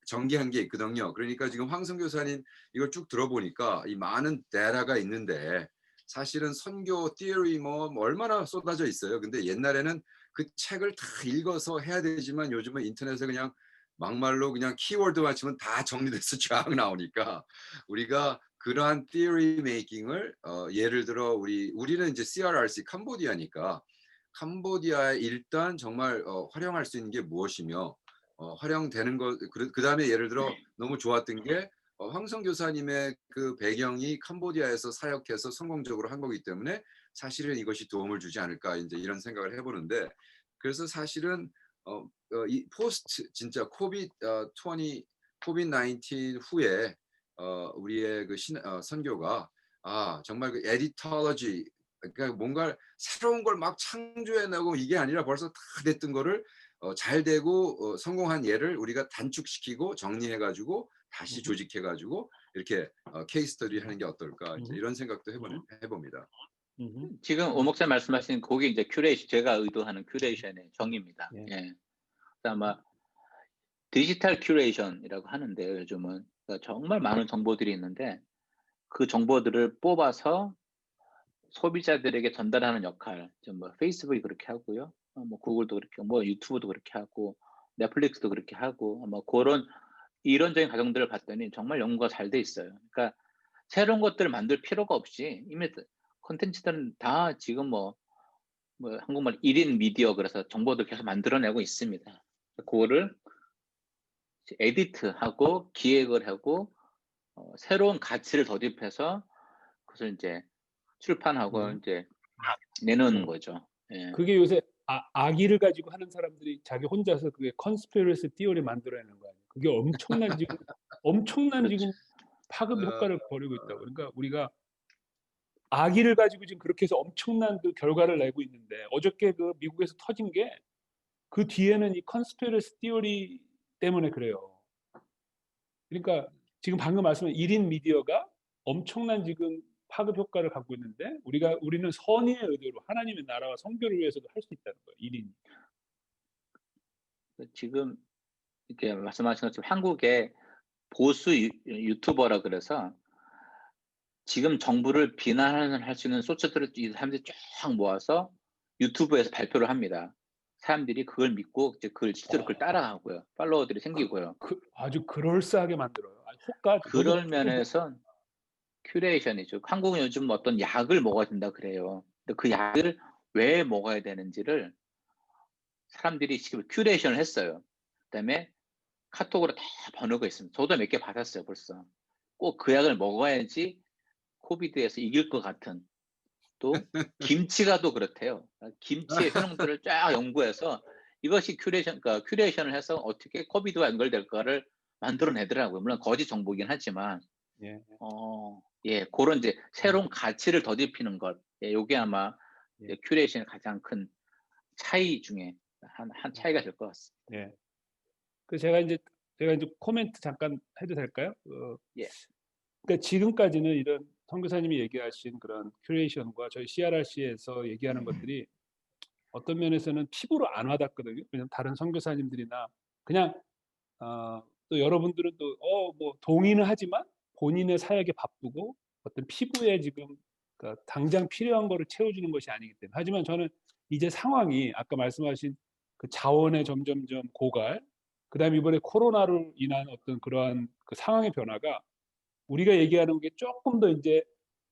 전개한 게 있거든요. 그러니까 지금 황성 교사님 이걸 쭉 들어보니까 이 많은 데이터가 있는데 사실은 선교 티어리 뭐 얼마나 쏟아져 있어요. 근데 옛날에는 그 책을 다 읽어서 해야 되지만 요즘은 인터넷에 그냥 막말로 그냥 키워드만 치면 다 정리돼서 쫙 나오니까 우리가 그러한 theory making을 예를 들어 우리는 이제 CRRC 캄보디아니까 캄보디아에 일단 정말 활용할 수 있는 게 무엇이며 활용되는 것 그다음에 예를 들어 너무 좋았던 게 황성 교사님의 그 배경이 캄보디아에서 사역해서 성공적으로 한 거기 때문에 사실은 이것이 도움을 주지 않을까 이제 이런 생각을 해보는데 그래서 사실은 이 포스트 진짜 코비드 19 후에 우리의 그 선교가 정말 그 에디톨로지 그러니까 뭔가 새로운 걸 막 창조해내고 이게 아니라 벌써 다 됐던 거를 잘 되고 성공한 예를 우리가 단축시키고 정리해가지고 다시 조직해가지고 이렇게 케이스 스터디 하는 게 어떨까 이제 이런 생각도 해봅니다. 지금 오 목사 말씀하신 그게 이제 큐레이션 제가 의도하는 큐레이션의 정의입니다. 예. 예. 아마 디지털 큐레이션이라고 하는데요. 요즘은 그러니까 정말 많은 정보들이 있는데 그 정보들을 뽑아서 소비자들에게 전달하는 역할, 뭐 페이스북이 그렇게 하고요, 뭐 구글도 그렇게, 뭐 유튜브도 그렇게 하고, 넷플릭스도 그렇게 하고, 뭐 그런 이론적인 과정들을 봤더니 정말 연구가 잘 돼 있어요. 그러니까 새로운 것들을 만들 필요가 없이 이미 콘텐츠들은 다 지금 뭐 한국말 1인 미디어 그래서 정보들 계속 만들어내고 있습니다. 그거를 에디트하고 기획을 하고 새로운 가치를 덧입혀서 그것을 이제 출판하고 이제 내놓는 거죠. 예. 그게 요새 악의를 가지고 하는 사람들이 자기 혼자서 그게 컨스피러시 티어리 만들어내는 거 아니에요. 그게 엄청난 그렇죠. 지금 파급 효과를 벌이고 있다고. 그러니까 우리가 악의를 가지고 지금 그렇게 해서 엄청난 그 결과를 내고 있는데 어저께 그 미국에서 터진 게 그 뒤에는 이 컨스피러시 티어리 때문에 그래요. 그러니까 지금 방금 말씀한 1인 미디어가 엄청난 지금 파급 효과를 갖고 있는데 우리는 선의의 의도로 하나님의 나라와 선교를 위해서도 할 수 있다는 거예요. 1인. 지금 이렇게 말씀하신 것처럼 한국의 보수 유튜버라 그래서 지금 정부를 비난할 수 있는 소스들을 이 사람들이 쫙 모아서 유튜브에서 발표를 합니다. 사람들이 그걸 믿고 이제 실제로 그걸 따라가고요. 팔로워들이 생기고요. 아주 그럴싸하게 만들어요. 호가 그럴 면에서 큐레이션이죠. 한국은 요즘 어떤 약을 먹어야 된다 그래요. 근데 그 약을 왜 먹어야 되는지를 사람들이 지금 큐레이션을 했어요. 그다음에 카톡으로 다 번역을 있습니다. 저도 몇 개 받았어요, 벌써. 꼭 그 약을 먹어야지 코비드에서 이길 것 같은. 또 김치가 또 그렇대요. 김치의 효능들을 쫙 연구해서 이것이 그러니까 큐레이션을 해서 어떻게 코비드와 연결될까를 만들어내더라고요. 물론 거짓 정보긴 하지만 예. 그런 이제 새로운 가치를 덧입히는 것, 요게 아마 예. 큐레이션의 가장 큰 차이 중에 한 차이가 될 것 같습니다. 예. 그 제가 이제 코멘트 잠깐 해도 될까요? 예. 그러니까 지금까지는 이런 선교사님이 얘기하신 그런 큐레이션과 저희 CRRC에서 얘기하는 것들이 어떤 면에서는 피부로 안 와닿거든요. 왜냐면 다른 선교사님들이나 그냥 또 여러분들은 또 뭐 동의는 하지만 본인의 사역에 바쁘고 어떤 피부에 지금 그러니까 당장 필요한 거를 채워주는 것이 아니기 때문에. 하지만 저는 이제 상황이 아까 말씀하신 그 자원의 점점점 고갈, 그다음에 이번에 코로나로 인한 어떤 그러한 그 상황의 변화가 우리가 얘기하는 게 조금 더 이제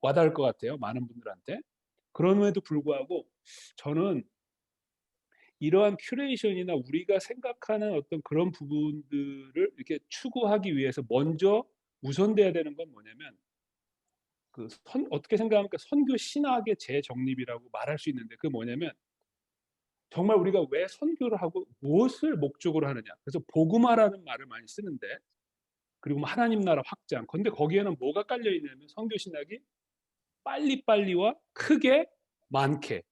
와닿을 것 같아요. 많은 분들한테. 그럼에도 불구하고 저는 이러한 큐레이션이나 우리가 생각하는 어떤 그런 부분들을 이렇게 추구하기 위해서 먼저 우선돼야 되는 건 뭐냐면 어떻게 생각하면 선교 신학의 재정립이라고 말할 수 있는데 그게 뭐냐면 정말 우리가 왜 선교를 하고 무엇을 목적으로 하느냐. 그래서 복음화라는 말을 많이 쓰는데, 그리고 뭐 하나님 나라 확장. 근데 거기에는 뭐가 깔려 있냐면 선교 신학이 빨리빨리와 크게 많게.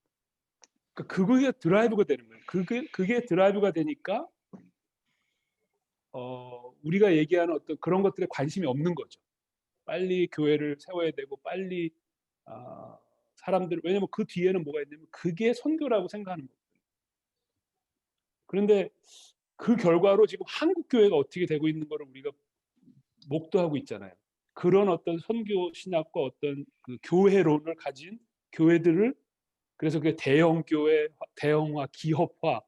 그러니까 그게 드라이브가 되는 거예요. 그게 드라이브가 되니까 우리가 얘기하는 어떤 그런 것들에 관심이 없는 거죠. 빨리 교회를 세워야 되고 빨리 사람들, 왜냐면 그 뒤에는 뭐가 있냐면 그게 선교라고 생각하는 거예요. 그런데 그 결과로 지금 한국 교회가 어떻게 되고 있는 거를 우리가 목도하고 있잖아요. 그런 어떤 선교 신학과 어떤 그 교회론을 가진 교회들을, 그래서 그게 대형 교회, 대형화, 기업화.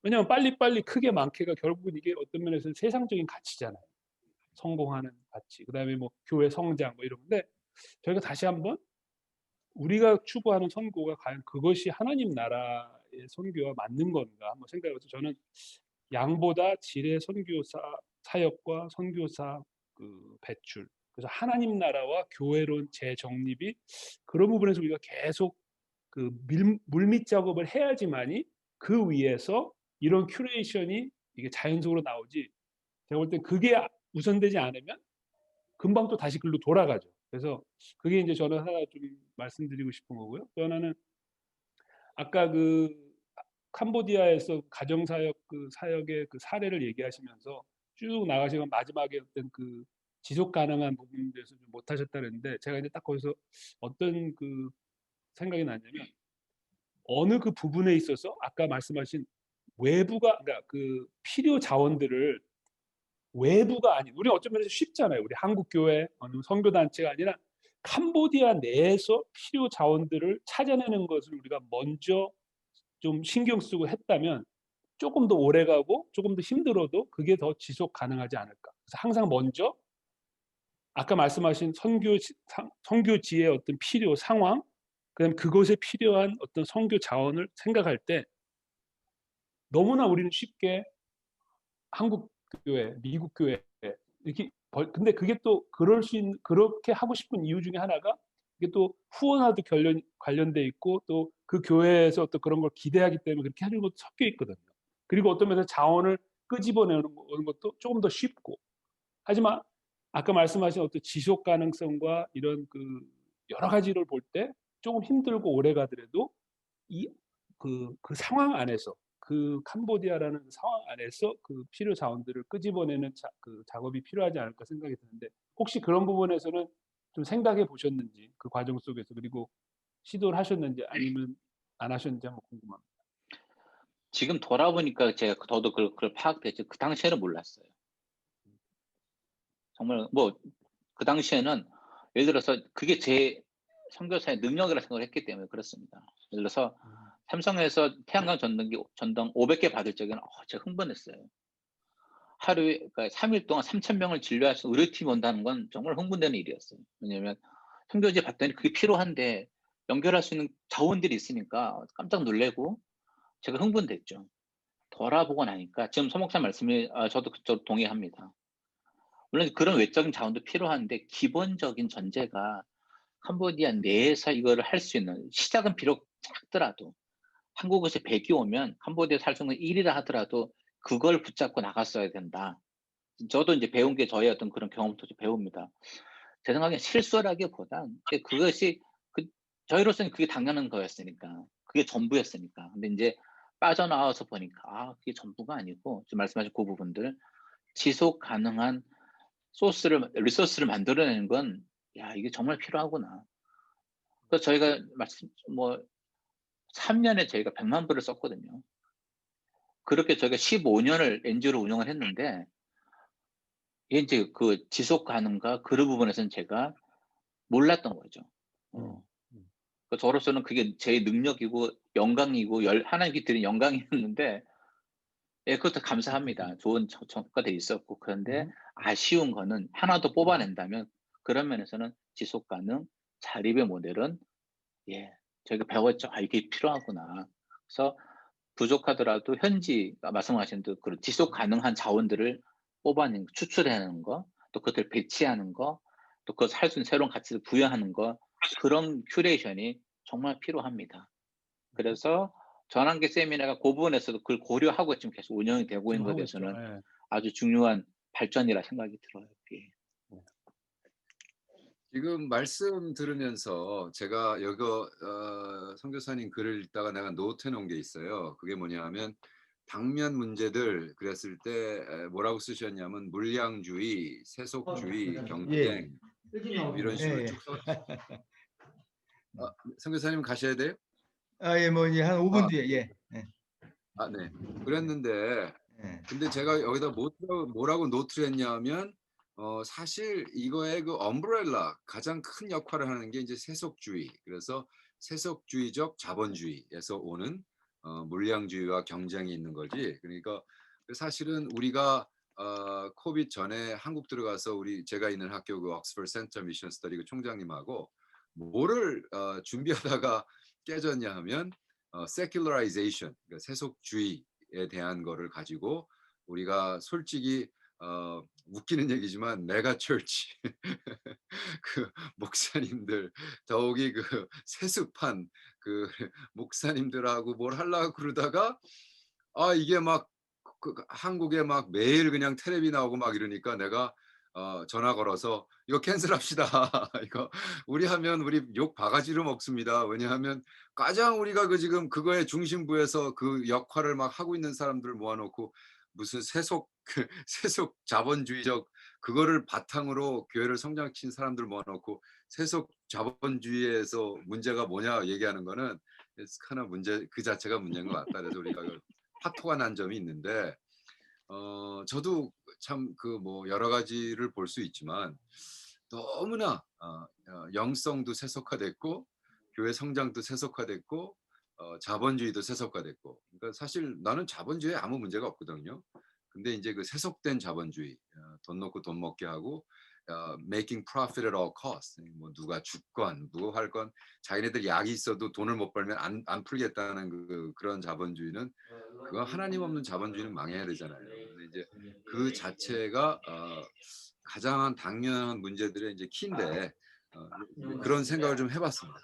왜냐하면 빨리빨리 크게 많게가 결국은 이게 어떤 면에서는 세상적인 가치잖아요. 성공하는 가치. 그다음에 뭐 교회 성장 뭐 이런 건데, 저희가 다시 한번 우리가 추구하는 선교가 과연 그것이 하나님 나라의 선교와 맞는 건가 한번 생각해서, 저는 양보다 질의 선교사 사역과 선교사 그 배출, 그래서 하나님 나라와 교회론 재정립이, 그런 부분에서 우리가 계속 그 물밑 작업을 해야지만이 그 위에서 이런 큐레이션이 이게 자연적으로 나오지. 제가 볼 때 그게 우선되지 않으면 금방 또 다시 글로 돌아가죠. 그래서 그게 이제 저는 하나 좀 말씀드리고 싶은 거고요. 또 하나는 아까 그 캄보디아에서 가정사역 그 사역의 그 사례를 얘기하시면서 쭉 나가시면 마지막에 어떤 그 지속 가능한 부분에 대해서 좀 못하셨다 그랬는데, 제가 이제 딱 거기서 어떤 그 생각이 났냐면, 어느 그 부분에 있어서 아까 말씀하신 외부가, 그러니까 그 필요 자원들을 외부가 아닌, 우리 어쩌면 쉽잖아요. 우리 한국 교회 어느 선교 단체가 아니라 캄보디아 내에서 필요 자원들을 찾아내는 것을 우리가 먼저 좀 신경 쓰고 했다면 조금 더 오래 가고 조금 더 힘들어도 그게 더 지속 가능하지 않을까. 그래서 항상 먼저 아까 말씀하신 선교지의 어떤 필요 상황, 그다음 그것에 필요한 어떤 선교 자원을 생각할 때 너무나 우리는 쉽게 한국 교회, 미국 교회 이렇게, 근데 그게 또 그럴 수 있는, 그렇게 하고 싶은 이유 중에 하나가 이게 또 후원와도 관련돼 있고, 또 그 교회에서 또 그런 걸 기대하기 때문에 그렇게 하는 것도 섞여 있거든요. 그리고 어떤 면에서 자원을 끄집어내는 것도 조금 더 쉽고. 하지만 아까 말씀하신 어떤 지속 가능성과 이런 그 여러 가지를 볼 때 조금 힘들고 오래 가더라도 그 상황 안에서, 그 캄보디아라는 상황 안에서 그 필요 자원들을 끄집어내는 그 작업이 필요하지 않을까 생각이 드는데, 혹시 그런 부분에서는 좀 생각해 보셨는지, 그 과정 속에서, 그리고 시도를 하셨는지 아니면 안 하셨는지 한번 궁금합니다. 지금 돌아보니까 제가 저도 그걸 파악됐죠. 그 당시에는 몰랐어요. 정말 뭐 그 당시에는 예를 들어서 그게 제 선교사의 능력이라 생각을 했기 때문에 그렇습니다. 예를 들어서 삼성에서 태양광 전등 500개 받을 적에는 제가 흥분했어요. 하루에, 그러니까 3일 동안 3,000명을 진료할 수 있는 의료팀이 온다는 건 정말 흥분되는 일이었어요. 왜냐면 선교지 봤더니 그게 필요한데 연결할 수 있는 자원들이 있으니까 깜짝 놀래고 제가 흥분됐죠. 돌아보고 나니까 지금 서 목사 말씀에 저도 동의합니다. 물론 그런 외적인 자원도 필요한데 기본적인 전제가 캄보디아 내에서 이거를 할 수 있는, 시작은 비록 작더라도 한국에서 100이 오면 캄보디아 살 수 있는 1이라 하더라도 그걸 붙잡고 나갔어야 된다. 저도 이제 배운 게 저의 어떤 그런 경험부터 배웁니다. 제 생각에 실수라기보단 그것이 저희로서는 그게 당연한 거였으니까, 그게 전부였으니까. 근데 이제 빠져나와서 보니까 그게 전부가 아니고, 지금 말씀하신 그 부분들, 지속 가능한 리소스를 만들어내는 건, 이게 정말 필요하구나. 그래서 저희가 3년에 저희가 100만 불을 썼거든요. 그렇게 저희가 15년을 NGO를 운영을 했는데, 이게 이제 그 지속 가능과 그런 부분에서는 제가 몰랐던 거죠. 그러니까 저로서는 그게 제 능력이고 영광이고 하나님께 드린 영광이었는데, 그것도 감사합니다. 좋은 성과들이 있었고. 그런데 아쉬운 거는 하나 더 뽑아낸다면 그런 면에서는 지속 가능 자립의 모델은 저희가 배웠죠. 이게 필요하구나. 그래서 부족하더라도 현지 말씀하신 그 지속 가능한 자원들을 뽑아내는 거, 추출하는 거, 또 그것을 배치하는 거, 또 그것을 할 수 있는 새로운 가치를 부여하는 거, 그런 큐레이션이 정말 필요합니다. 그래서 전환기 세미나가 그 부분에서도 그걸 고려하고 지금 계속 운영이 되고 있는 지금 것에 하고 있죠. 대해서는 예. 아주 중요한 발전이라 생각이 들어요. 예. 지금 말씀 들으면서 제가 이거 선교사님 글을 읽다가 내가 노트해 놓은 게 있어요. 그게 뭐냐면 당면 문제들 그랬을 때 뭐라고 쓰셨냐면 물량주의, 세속주의, 예. 경쟁 이런 식으로 예, 예. 쭉 써. 선교사님 가셔야 돼요? 예, 뭐 이제 한 5분 아, 뒤에 예. 예. 네. 그랬는데 예. 근데 제가 여기다 뭐라고 노트를 했냐면 사실 이거의 그 엄브렐라 가장 큰 역할을 하는 게 이제 세속주의. 그래서 세속주의적 자본주의에서 오는 물량주의와 경쟁이 있는 거지. 그러니까 사실은 우리가 코비드 전에 한국 들어가서 제가 있는 학교 그 옥스퍼드 센터 미션 스터디 그 총장님하고 뭐를 준비하다가 깨졌냐 하면 secularization, 그러니까 세속주의에 대한 거를 가지고 우리가 솔직히 웃기는 얘기지만 메가처치 그 목사님들 더욱이 그 세습한 그 목사님들하고 뭘 하려고 그러다가 이게 막 한국에 막 매일 그냥 텔레비 나오고 막 이러니까 내가 전화 걸어서 이거 캔슬합시다. 이거 우리 하면 우리 욕 바가지로 먹습니다. 왜냐하면 가장 우리가 그 지금 그거의 중심부에서 그 역할을 막 하고 있는 사람들을 모아놓고 무슨 세속 자본주의적 그거를 바탕으로 교회를 성장시킨 사람들 모아놓고 세속 자본주의에서 문제가 뭐냐 얘기하는 거는 하나 문제 그 자체가 문제인 것 같다. 그래서 우리가 화토가 난 점이 있는데 저도 참 그 뭐 여러 가지를 볼 수 있지만 너무나 영성도 세속화됐고 교회 성장도 세속화됐고 자본주의도 세속화됐고 그러니까 사실 나는 자본주의에 아무 문제가 없거든요. 근데 이제 그 세속된 자본주의 돈 놓고 돈 먹게 하고 making profit at all costs 뭐 누가 죽건 누구 할건 자기네들 약이 있어도 돈을 못 벌면 안 풀겠다는 그런 자본주의는 그거 하나님 없는 자본주의는 망해야 되잖아요. 근데 이제 그 자체가 가장 당연한 문제들의 이제 키인데 그런 생각을 좀 해봤습니다.